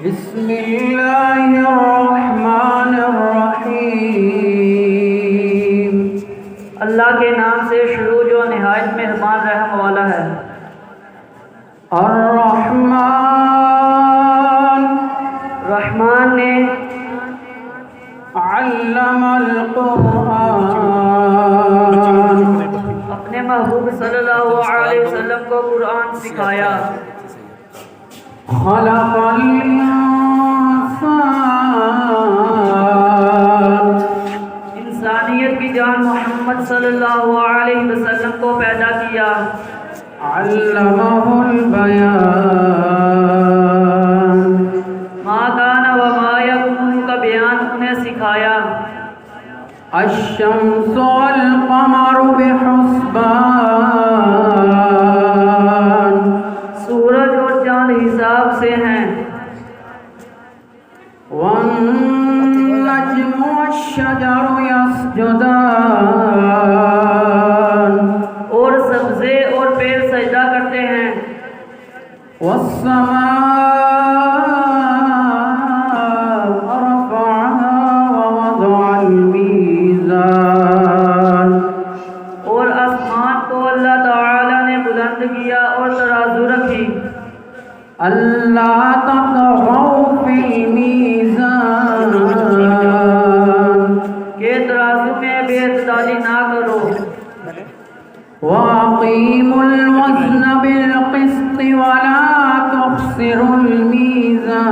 बिस्मिल्लाहिर्रहमानिर्रहीम। अल्लाह के नाम से शुरू जो निहायत मेहरबान रहम वाला है। अर्रहमान रहमान ने अल्लमल कुरान अपने महबूब सल्लल्लाहु अलैहि वसल्लम को कुरान सिखाया। खलक़ल इंसान इंसानियत की जान मोहम्मद सल्लल्लाहु अलैहि वसल्लम को पैदा किया। अल्लमहुल बयान मा काना व मा यकूनु का बयान उन्हें सिखाया। अश्शम्सु वल क़मरु बिहुस्बान सूरज और चांद हिसाब से हैं। वन्नज्मु वश्शजरु यस्जुदान और सब्ज़े और पेड़ सजदा करते हैं। वस्समा रफ़अहा ववदअल मीज़ान और आसमान को अल्लाह ताला ने बुलंद किया और तराजू रखी। अल्ला ततगौ फिल मीज़ान के तराजू में बेइज्जती ना करो। वअक़ीमुल वज़्न बिल क़िस्ति वला तुख़्सिरुल मीज़ान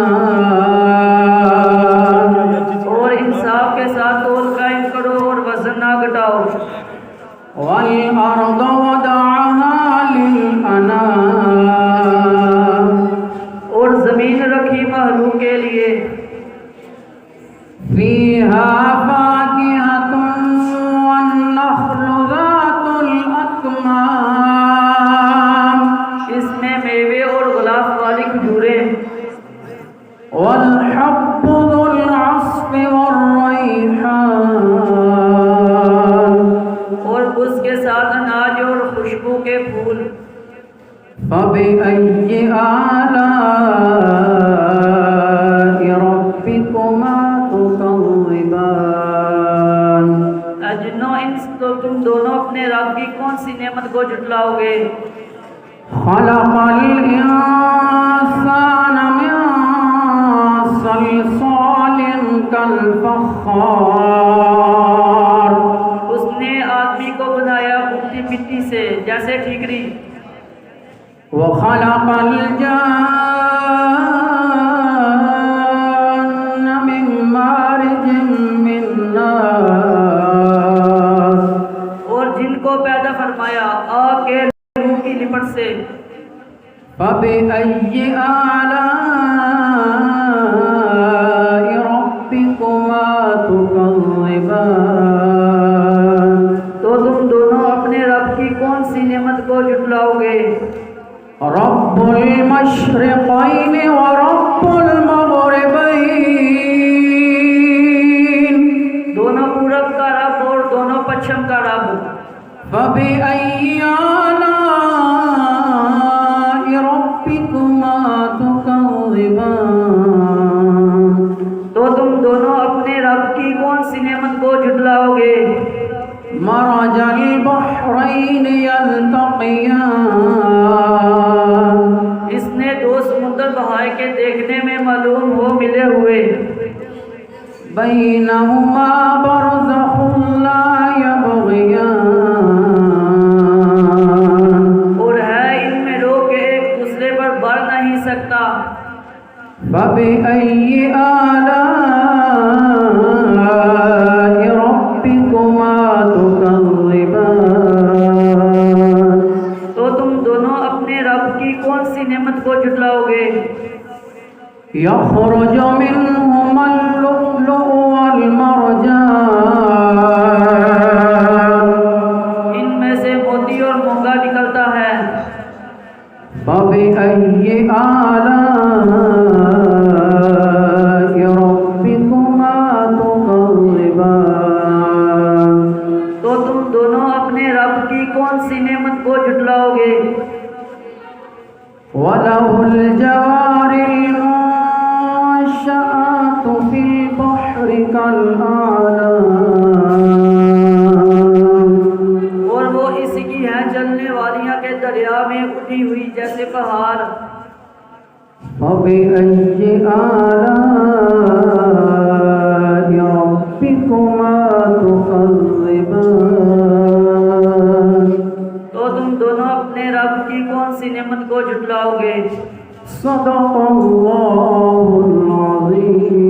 और इंसाफ के साथ तौल कायम करो और वजन ना घटाओ। वल अर्द वदअहा लिल अनाम और जमीन रखी महलूक के लिए। फ़ीहा फ़ाकिहतुन वन्नख़्लु ज़ातुल अकमाम इसमें मेवे और गुलाब वाली खजूरें। वल हब्बु ज़ुल अस्फ़ि वर्रैहान और उसके साथ अनाज और खुशबू के फूल। फ़बिअय्यि आलाइ रब्बिकुमा तुकज़्ज़िबान अजनो इंस तो तुम दोनों अपने रब की कौन सी नेमत को झुटलाओगे। खलक़ल इंसान मिन सलसालिन कल फ़ख़्ख़ार उसने आदमी को बनाया उगती मिट्टी से जैसे ठीकरी। वखलक़ल जान्न मिन मारिजिम मिन नार और जिनको पैदा फरमाया आग के लहू की लिपट से। फ़बिअय्यि आलाइ रब्बिकुमा तुकज़्ज़िबान तो तुम दोनों अपने रब की कौन सी नेमत को झुटलाओगे। रब्बुल मशरिक़ैनि व रब्बुल मग़रिबैन दोनों पूरब का रब और दोनों पश्चिम का रब। फ़बिअय्यि आलाइ रब्बिकुमा तुकज़्ज़िबान तो तुम दोनों अपने रब की कौन सी नेमत को झुटलाओगे। मरजल बहरैनि यल्तक़ियान इसने दो समुद्र बहाए के देखने में मालूम हो मिले हुए। बैनहुमा बरज़ख़ुन ला यबग़ियान और है इनमें रोक के एक दूसरे पर बढ़ नहीं सकता। फ़बिअय्यि आलाइ रब्बिकुमा तुकज़्ज़िबान तो तुम दोनों अपने रब की कौन सी नेमत को झुटलाओगे। यख़रुजु मिनहुमल लुअ्लुअु वल मरजान इनमें से मोती और मूंगा निकलता है। फ़बिअय्यि आलाइ रब्बिकुमा तुकज़्ज़िबान तो तुम दोनों अपने रब की कौन सी नेमत को हैं चलने वालियां के दरिया में उठी हुई जैसे पहाड़। فبأي آلاء ربكما تكذبان तो तुम दोनों अपने रब की कौन सी नेमत को झुटलाओगे। صدق الله العظيم